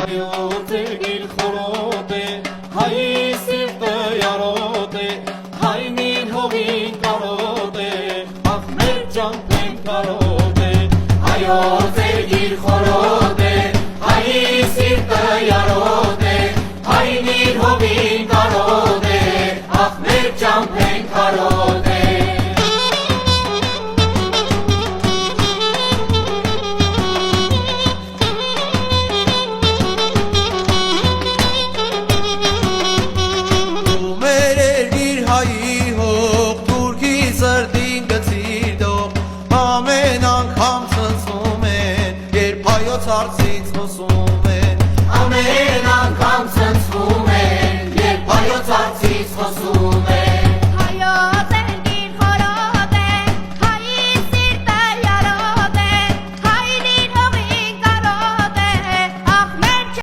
Հայոց եկիր խորոտ է, հայի սիրտը յարոտ է, հայնին հողին կարոտ է, ախ մեր ճամփեն կարոտ է։ Հայոց եկիր խորոտ է, հայի սիրտը յարոտ է, հայնին հողին կարոտ է, ախ մեր ճամփեն կարոտ է։ Ամեն անգամ ցնցում են, երբ հայոց արծից խոսում են։ Ամեն անգամ ցնցում են, երբ հայոց արծից խոսում են։